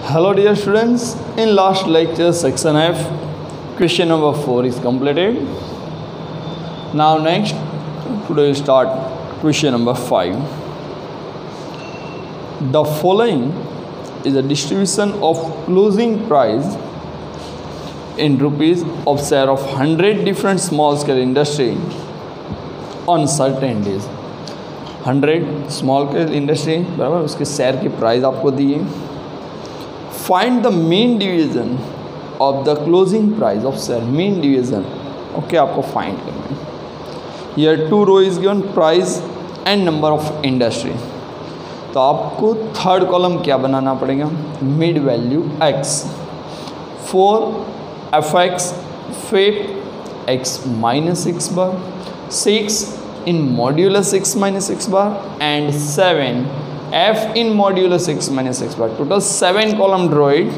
Hello dear students, in last lecture section F, question number 4 is completed. Now next, today we start question number 5. The following is a distribution of closing price in rupees of share of 100 different small scale industry on certain days. 100 small scale industry बराबर उसके share की price आपको दिए. Find the mean division of the closing price of share. Mean division okay आपको find करना है. Year 2 row is given price and number of industry. तो आपको थर्ड कॉलम क्या बनाना पड़ेगा? Mid value X, 4 F X fit X minus X bar, 6 in modulus x minus x bar and 7 f in modulus x minus x bar. Total 7 column draw it.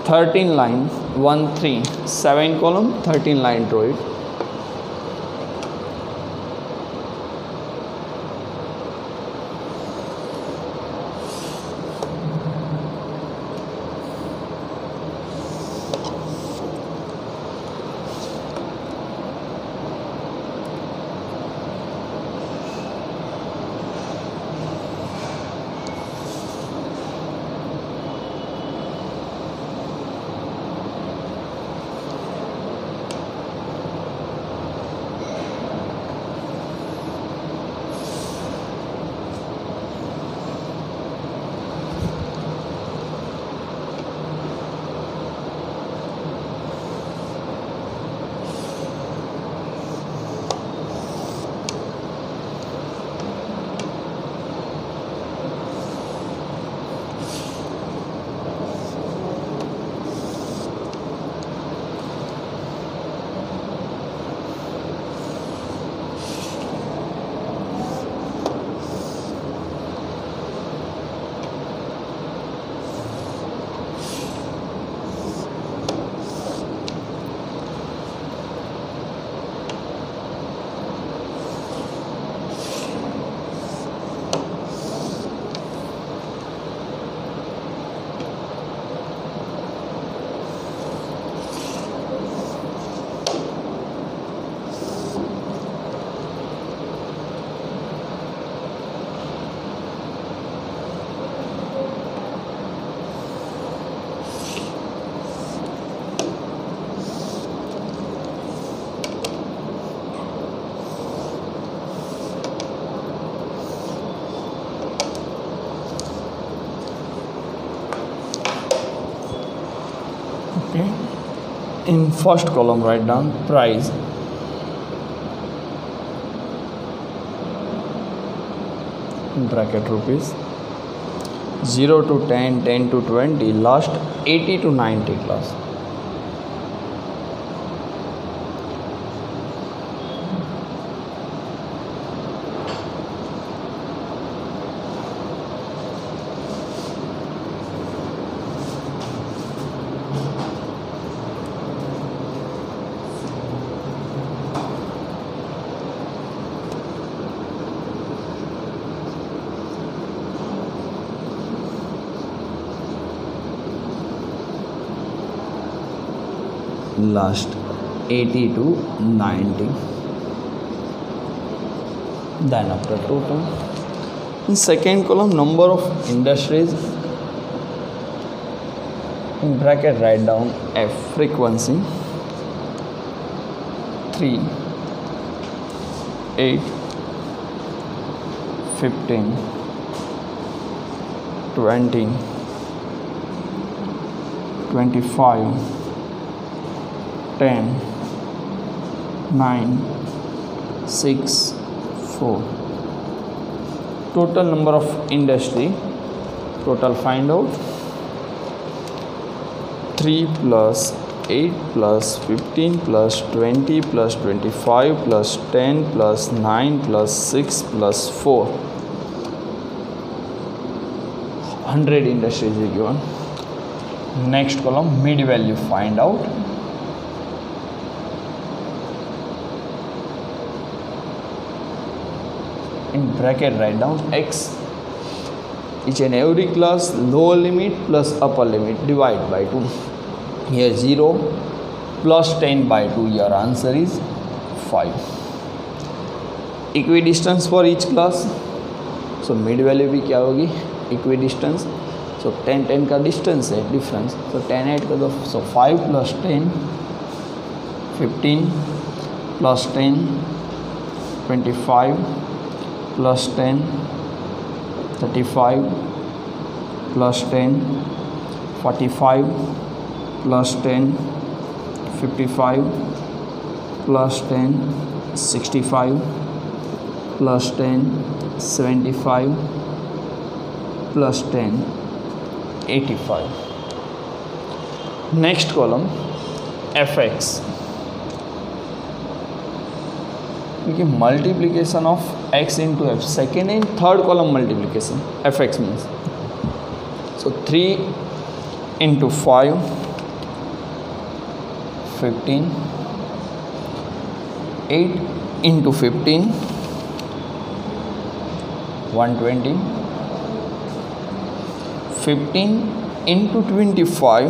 13 line 1 3 7 column 13 line draw it. In first column write down price in bracket rupees 0 to 10, 10 to 20, last 80 to 90 class. Last 80 to 90. Then after total. In second column number of industries in bracket write down F frequency 3 8 15 20 25 10 9 6 4. Total number of industry, total find out 3 plus 8 plus 15 plus 20 plus 25 plus 10 plus 9 plus 6 plus 4. 100 industries is given. Next column mid value find out. In bracket write down x each and every class lower limit plus upper limit divide by 2. Here 0 plus 10 by 2, your answer is 5. Equidistance for each class, so mid value भी क्या होगी equidistance, सो 10 का distance है difference, तो 10 add कर दो, सो 5 + 10 15 + 10 25 + 10 35 + 10 45 + 10 55 + 10 65 + 10 75 + 10 85. Next column fx, क्योंकि multiplication of x into f, second and third column multiplication fx means, so 3 into 5 15 8 into 15 120 15 into 25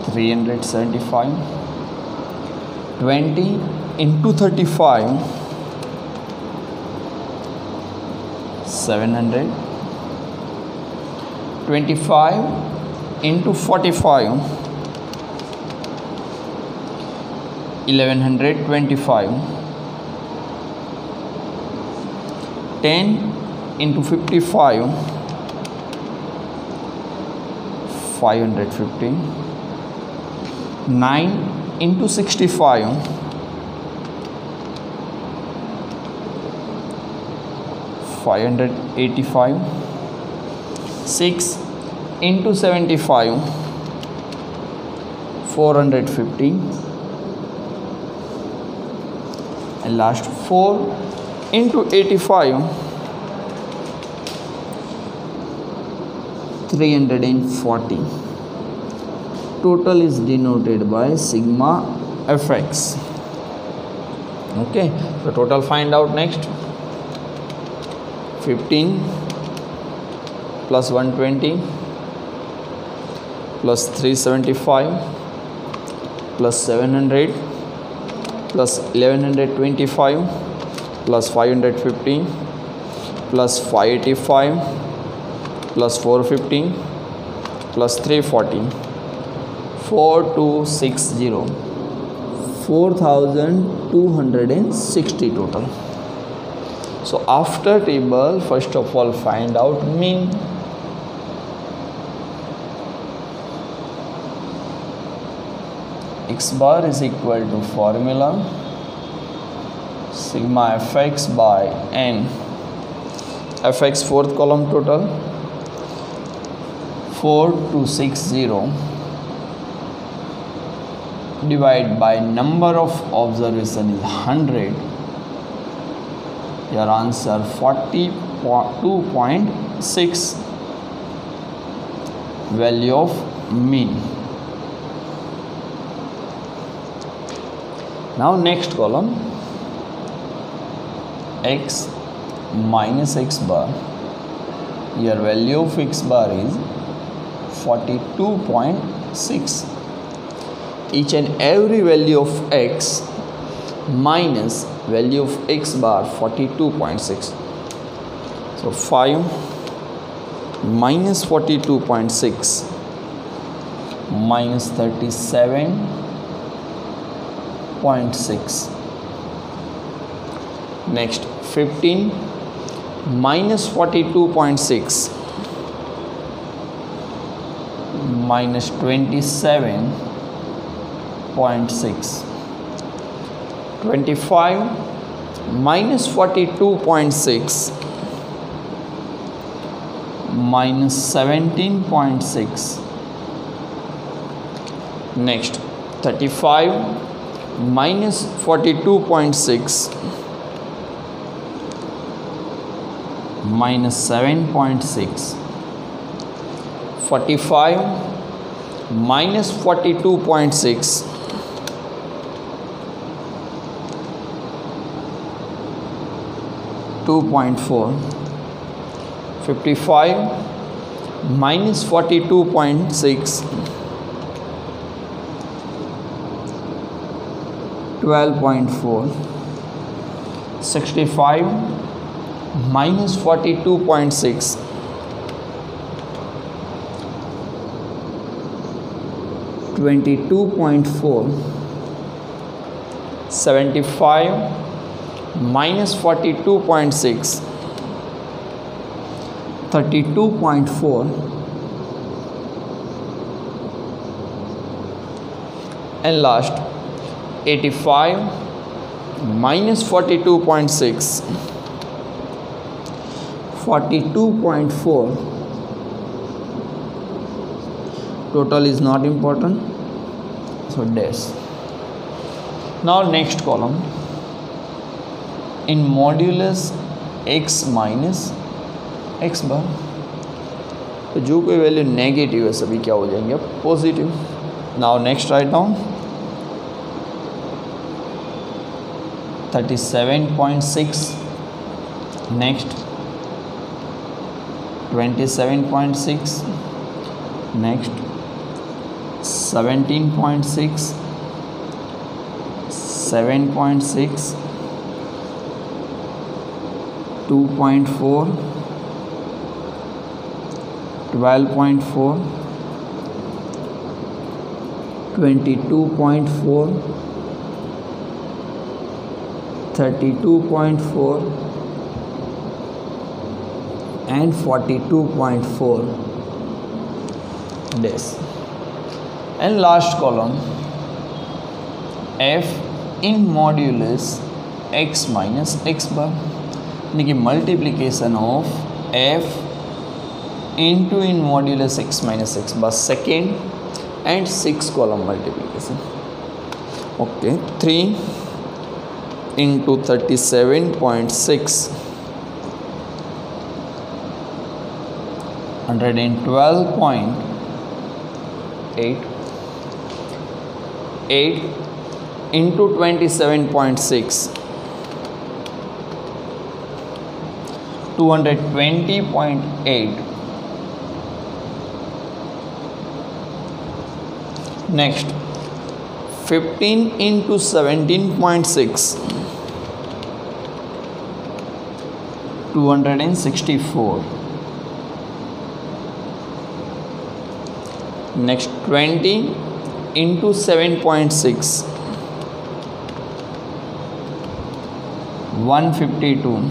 375 20 into 35 700 25 into 45 1125 10 into 55 550 9 into 65 585 6 into 75 450 and last 4 into 85 340. Total is denoted by sigma fx. Okay, so total find out next. 15 plus 120 plus 375 plus 700 plus 1125 plus 550 plus 585 plus 450 plus 340 4260 4260 total. So after table, first of all find out mean. X bar is equal to formula sigma fx by n. Fx fourth column total 4260 divide by number of observation is 100. Your answer 42.6 value of mean. Now next column x minus x bar. Your value of x bar is 42.6. Each and every value of x minus value of x bar 42.6. So 5 minus 42.6 minus 37.6. Next 15 minus 42.6 minus 27.6. 25 minus 42.6 minus 17.6. Next 35 minus 42.6 minus 7.6. 45 minus 42.6 -17.6. 2.4. 55 minus 42.6, 12.4. 65 minus 42.6, 22.4. 75 minus 42.6, 32.4. And last 85 minus 42.6, 42.4. Total is not important, so dash. Now next column, in modulus x minus x bar, तो जो कोई value negative है सभी क्या हो जाएंगे अब positive. Now next write down 37.6, next 27.6, next 17.6, 7.6, 2.4, 12.4, 22.4, 32.4 and 42.4 dash. And last column f in modulus x minus x bar, यानी कि multiplication of f into in modulus x minus x bar, second and 6 column multiplication. Okay, 3 into 37.6, 112.8, 8 into 27.6, 220.8. Next 15 into 17.6, 264. Next 20 into 7.6, 152.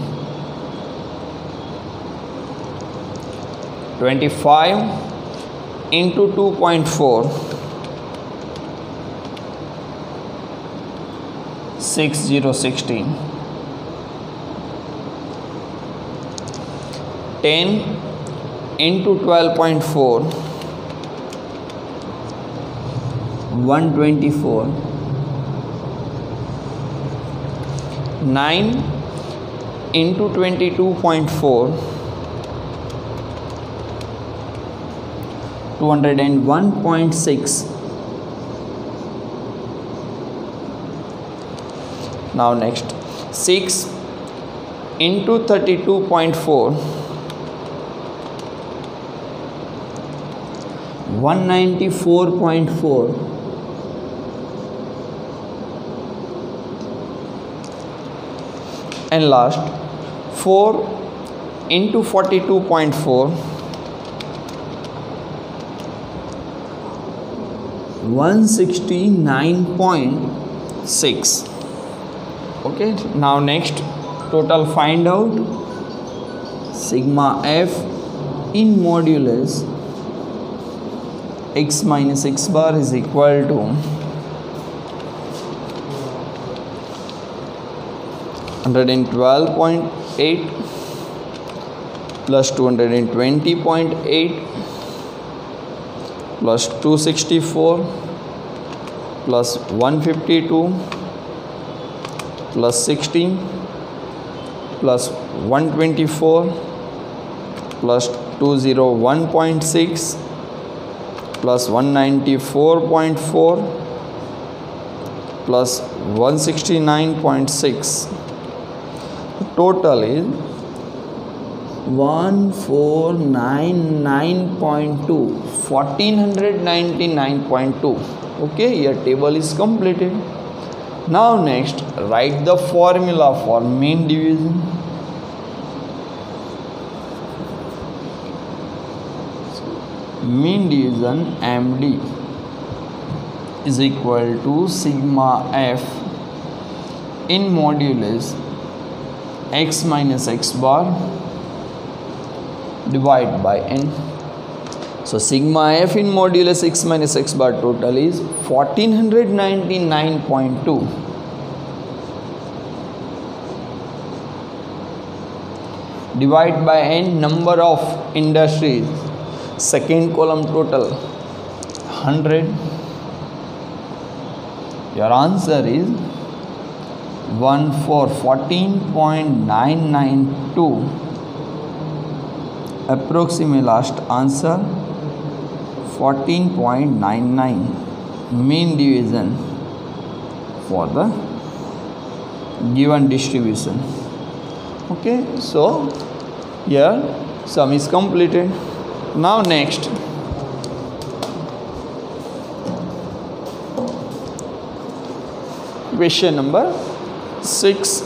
25 into 2.4, 6016. 10 into 12.4, 124. 9 into 22.4, 201.6. Now next 6 into 32.4, 194.4. And last 4 into 42.4, 169.6. Okay, now next total find out. Sigma f in modulus x minus x bar is equal to 112.8 plus 220.8 plus 264 plus 152 plus 16 plus 124 plus 201.6 plus 194.4 plus 169.6. total is 1499.2, 1499.2. Okay, your table is completed. Now next, write the formula for mean division. Mean division MD is equal to sigma f in modulus x minus x bar divided by n. So sigma f in modulus x minus x bar total is 1499.2 divided by n, number of industries. Second column total 100. Your answer is 1414.992. Approximate last answer 14.99. Mean division for the given distribution. Okay, so here sum is completed. Now next, question number 6.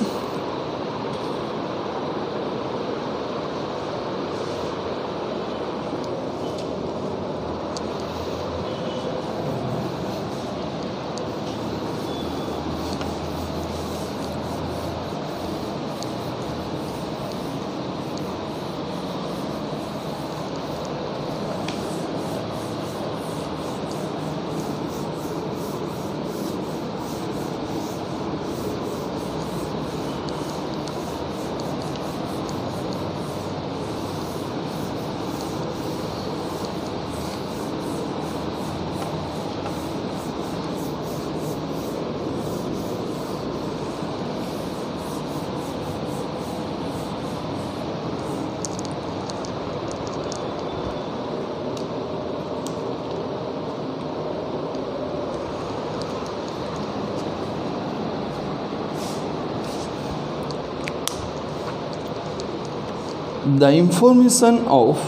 The information of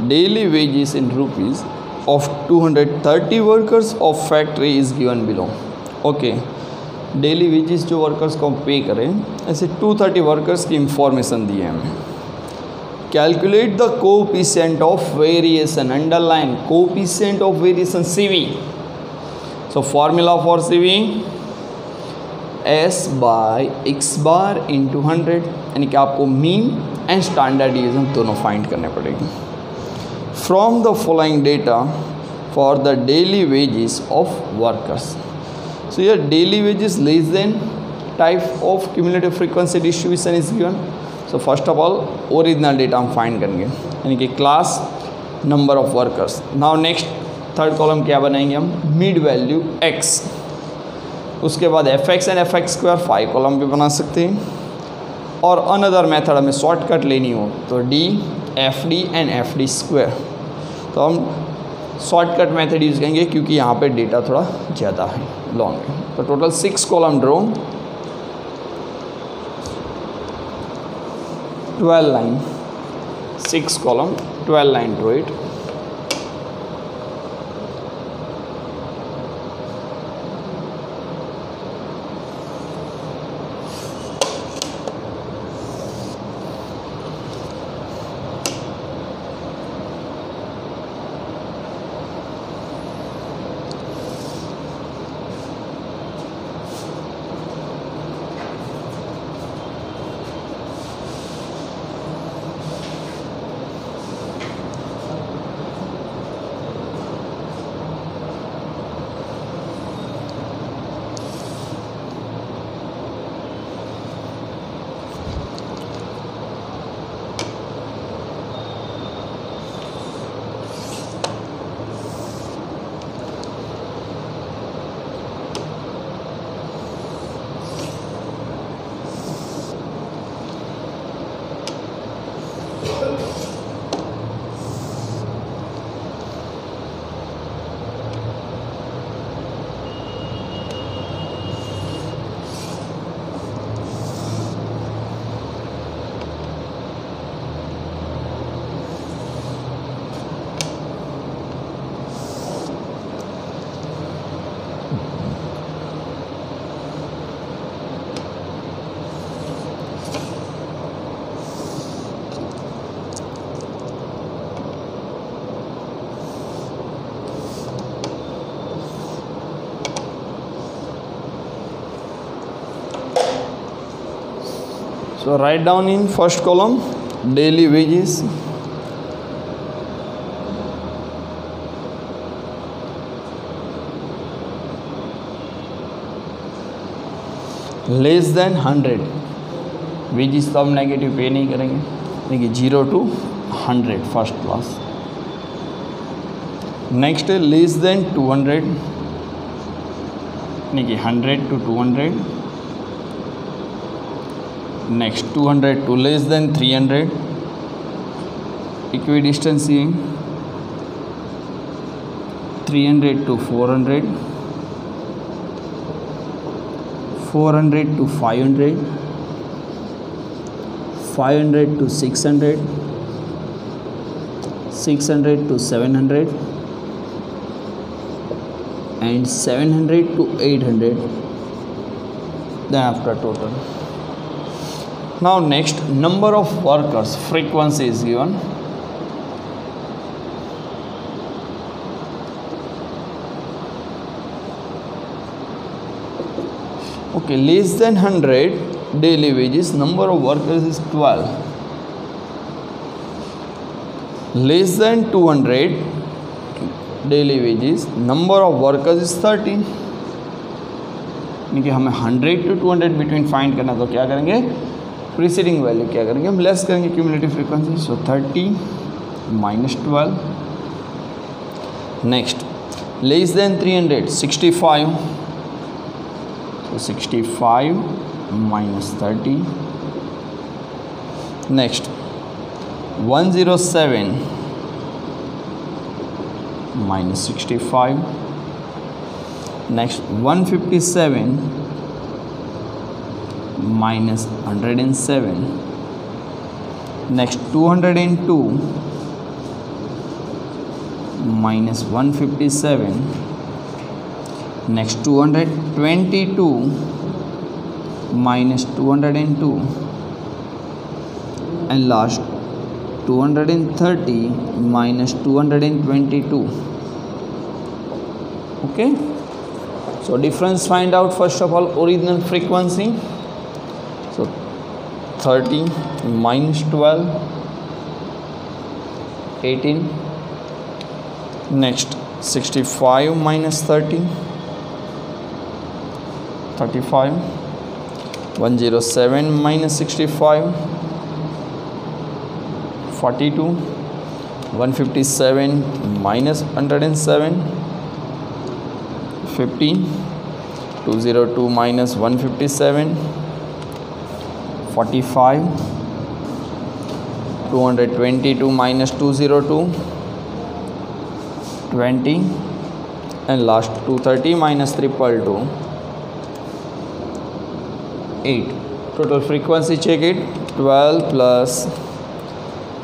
daily wages in rupees of 230 workers of factory is given below. Okay, daily wages जो workers को पे करें, ऐसे 230 workers की information दी है हमें. Calculate the coefficient of variation, underline coefficient of variation CV. So formula for CV S by x bar into 100, यानी कि आपको मीन एंड स्टैंडर्ड डिवीजन दोनों फाइंड करने पड़ेंगे. From the following data for the daily wages of workers. So your daily wages less than type of cumulative frequency distribution is given. So first of all original data हम find करेंगे, यानी कि class, number of workers. Now next third column क्या बनाएंगे हम, mid value x. उसके बाद fx and fx square 5 column भी बना सकते हैं. और अनदर मेथड हमें शॉर्टकट लेनी हो तो d fd and fd square. तो हम शॉर्टकट मेथड यूज़ करेंगे क्योंकि यहाँ पे डेटा थोड़ा ज़्यादा है, लॉन्ग है. तो total 6 column draw, 12 line, 6 column 12 line draw it. So write down in first column daily wages, less than 100, wages तो हम नेगेटिव पे नहीं करेंगे, देखिए 0 to 100 फर्स्ट क्लास। नेक्स्ट है लेस देन 200, देखिए 100 to 200। Next 200 to less than 300, equi distance ये 300 to 400, 400 to 500, 500 to 600, 600 to 700, and 700 to 800. Then after total. Now next, number of workers, frequency is given. Okay, less than 100 daily wages, number of workers is 12. Less than 200 daily wages, number of workers is 13. यानी कि हमें 100 to 200 between find करना, तो क्या करेंगे, preceding value क्या करेंगे, हम लेस करेंगे cumulative frequency. So 30 minus 12. Next less than 300, 65. So 65 minus 30. Next 107 minus 65. Next 157 minus 107. Next 202 minus 157. Next 222 minus 202, and last 230 minus 222. Okay, so difference find out. First of all, original frequency. So 30 minus 12, 18. Next 65 minus 30, 35. 107 minus 65, 42. 157 minus 107, 50. 202 minus 157, 45. 222 minus 202, 20. And last 230 minus 222, 8. Total frequency, check it. 12 plus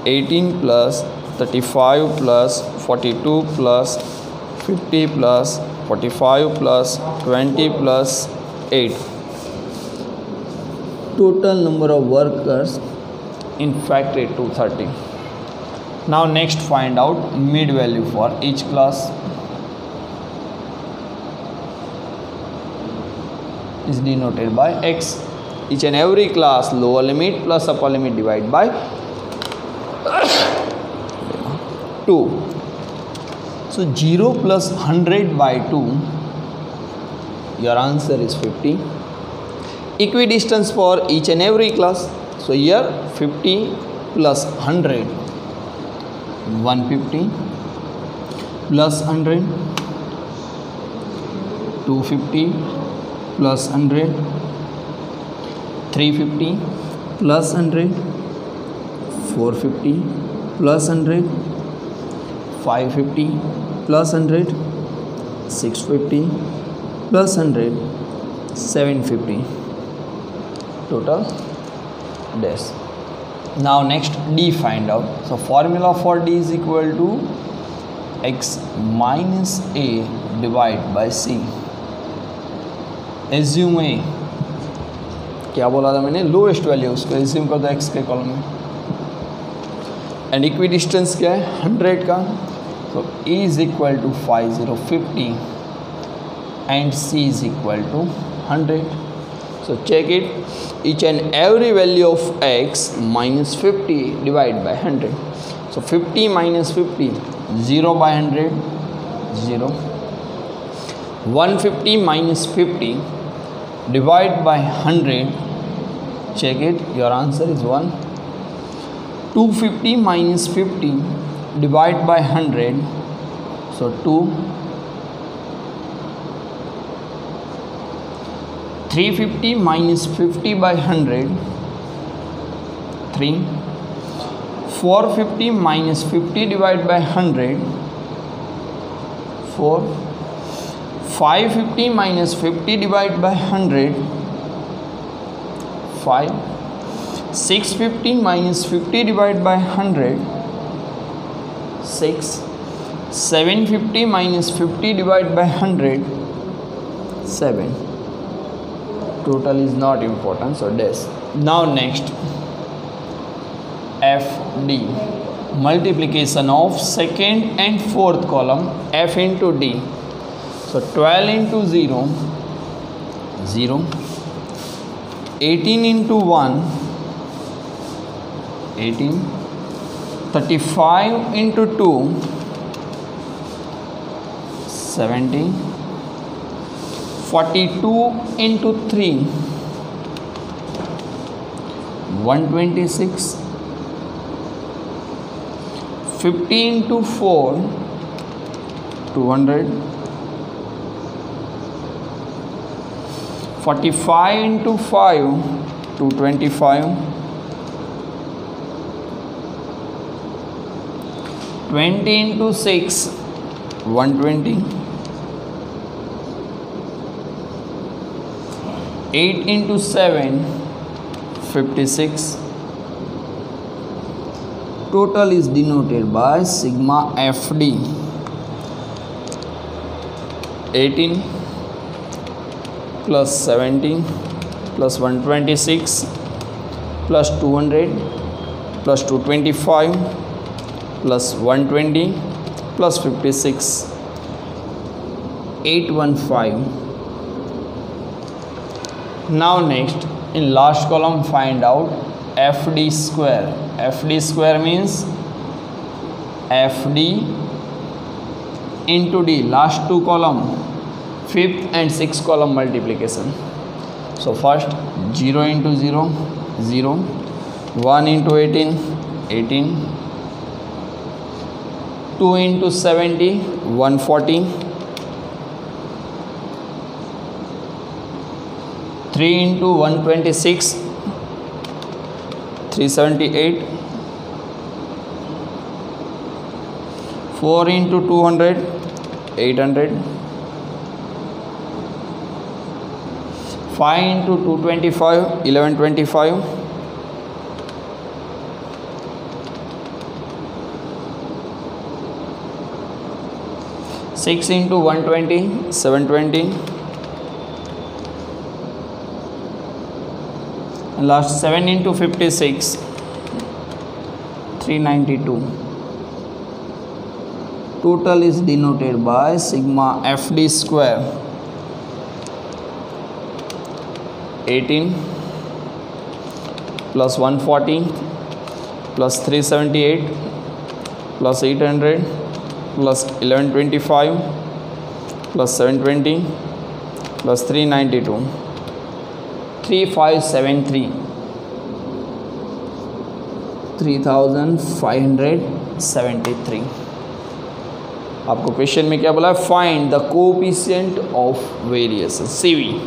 18 plus 35 plus 42 plus 50 plus 45 plus 20 plus 8. Total number of workers in factory 230. Now next, find out mid value for each class. Is denoted by X. Each and every class lower limit plus upper limit divided by 2. So 0 plus 100 by 2, your answer is 50. Equidistance for each and every class. So here 50 plus 100, 150 plus 100, 250 plus 100, 350 plus 100, 450 plus 100, 550 plus 100, 650 plus 100, 750. Total days. Now next, D find out. So formula for D is equal to X minus A divided by C. Assume A, क्या बोला था मैंने, lowest value, उसको assume कर दो x के column में। And equidistance क्या है, 100 का, तो E is equal to 5050 and C is equal to 100. So check it. each and every value of x minus 50 divided by 100. So 50 minus 50, 0 by 100, 0. 150 minus 50 divide by 100, check it, your answer is 1. 250 minus 50 divide by 100, so 2. 350 minus 50 by 100, 3. 450 minus 50 divided by 100, 4. 550 minus 50 divided by 100, 5. 650 minus 50 divided by 100, 6. 750 minus 50 divided by 100, 7. Total is not important, so dash. Now next, FD, multiplication of second and fourth column, F into D. So 12 into 0, 0. 18 into 1, 18. 35 into 2, 70. 42 into 3, 126. 50 into 4, 200. 45 into 5, 225. 20 into 6, 120. 8 into 7, 56. Total is denoted by sigma FD. 18 plus 17 plus 126 plus 200 plus 225 plus 120 plus 56, 815. Now next, in last column find out FD square. FD square means FD into D, last two column, fifth and sixth column multiplication. So first 0 into 0, 0. 1 into 18, 18. 2 into 70, 140. 3 into 126, 378. 4 into 200, 800. 5 into 225, 1125. 6 into 120, 720. And last 7 into 56, 392. Total is denoted by sigma FD square. 18 plus 140 plus 378 plus 800 plus 1125 plus 720 plus 392, 3573, 3573. आपको question में क्या बोला है? Find the coefficient of variation, CV.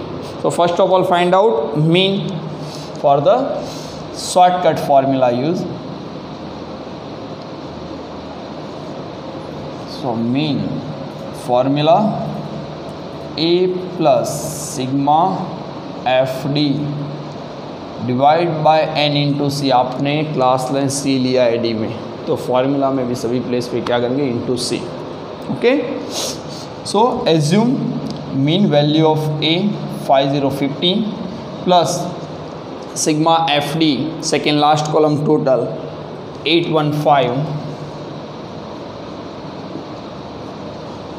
So first of all find out mean. For the shortcut formula use. So mean formula A plus sigma FD divide by n into C. आपने class length C लिया है D में, तो formula में भी सभी place पे क्या करेंगे? Into C. Okay. So assume mean value of A 5050 plus sigma FD second last column total 815.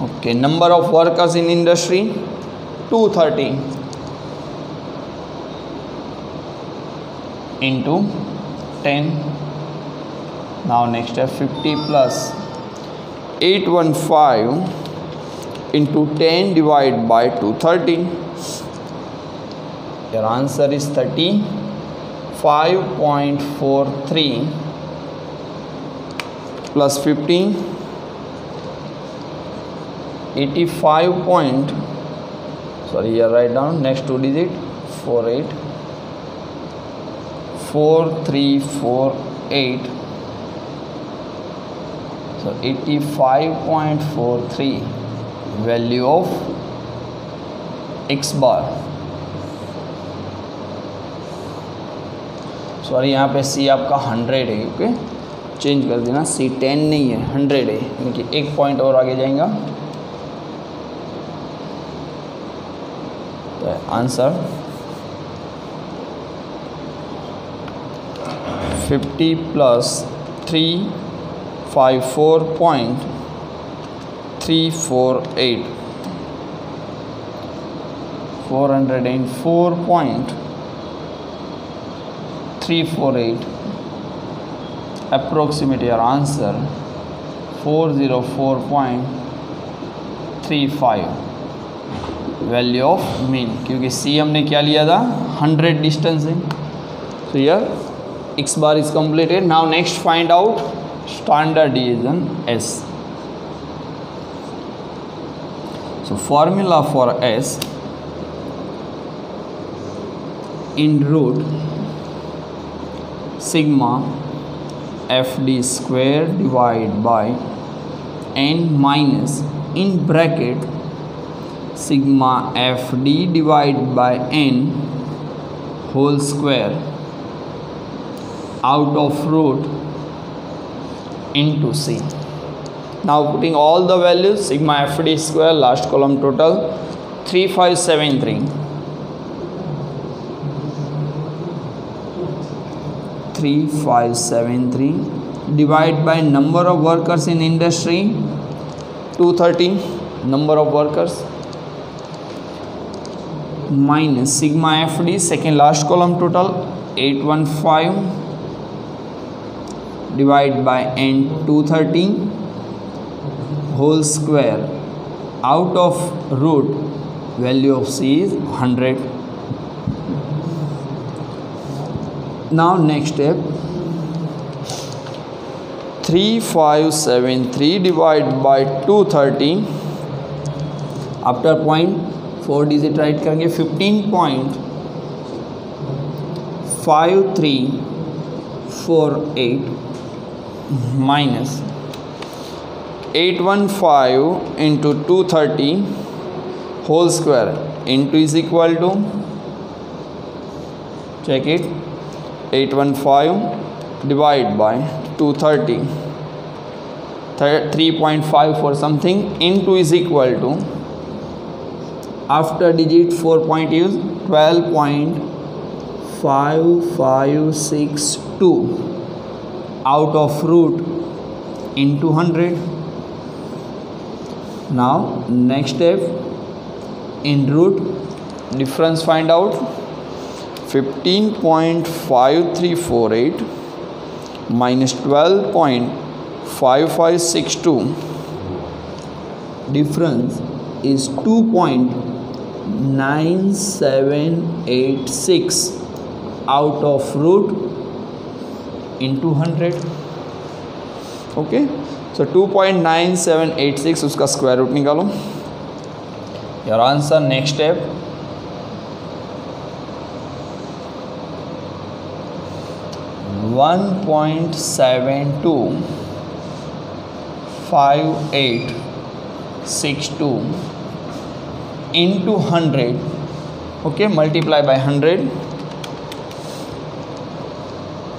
Okay. Number of workers in industry 230. into 10. Now next step, 50 plus 815 into 10 divided by 230. Your answer is 35.43 plus 15, 85 point, sorry, here write down next two digit, 4348. So 85.43 value of x bar. Sorry, यहाँ पे C आपका 100 है, okay, change कर देना, C 10 नहीं है, 100 है, यानी कि एक पॉइंट और आगे जाएगा। तो answer 50 plus 354.348, 404.348, approximate your answer 404.35 value of mean, क्योंकि सी हमने क्या लिया था, 100 डिस्टेंस है। तो यार x bar is completed. Now next find out standard deviation S. So formula for S, in root sigma fd square divided by n minus in bracket sigma fd divided by n whole square out of root into C. Now putting all the values, sigma fd square, last column total 3573, 3573 divided by number of workers in industry 230, number of workers, minus sigma fd, second last column total 815 divided by n 230 whole square out of root value of C is 100. Now next step, 3573 divided by 230, after point 4 digit write करेंगे, 15.5348 minus 815 into 230 whole square into is equal to, check it, 815 divided by 230, 3.54 something, into is equal to, after digit 4 point use 12.5562 out of root into 100. Now next step, in root difference find out, 15.5348 minus 12.5562, difference is 2.9786 out of root into 100. Okay, सो 2.9786 उसका square root निकालो। Your answer next step, 1.725862 into 100, okay, multiply by 100.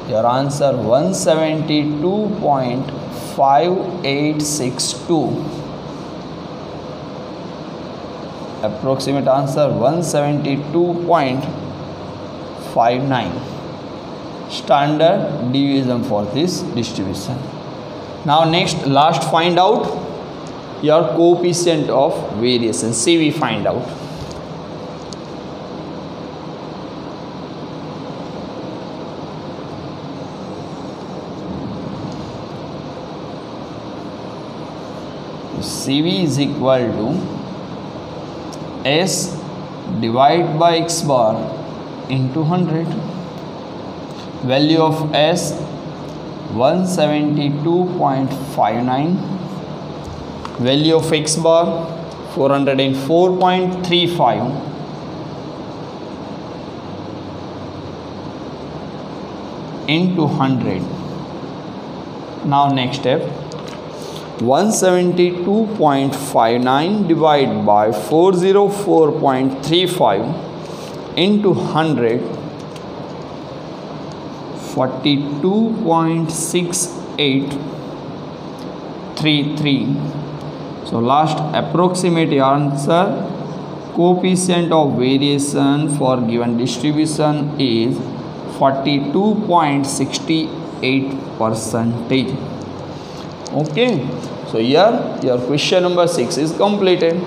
Your answer 172.5862. Approximate answer 172.59. Standard deviation for this distribution. Now next, last find out your coefficient of variation. See, we find out. CV is equal to S divided by X bar into 100. Value of S 172.59. Value of X bar 404.35 into 100. Now next step, 172.59 divided by 404.35 into 100, 42.6833. So last approximate answer, coefficient of variation for given distribution is 42.68%. Okay, so here your question number 6 is completed.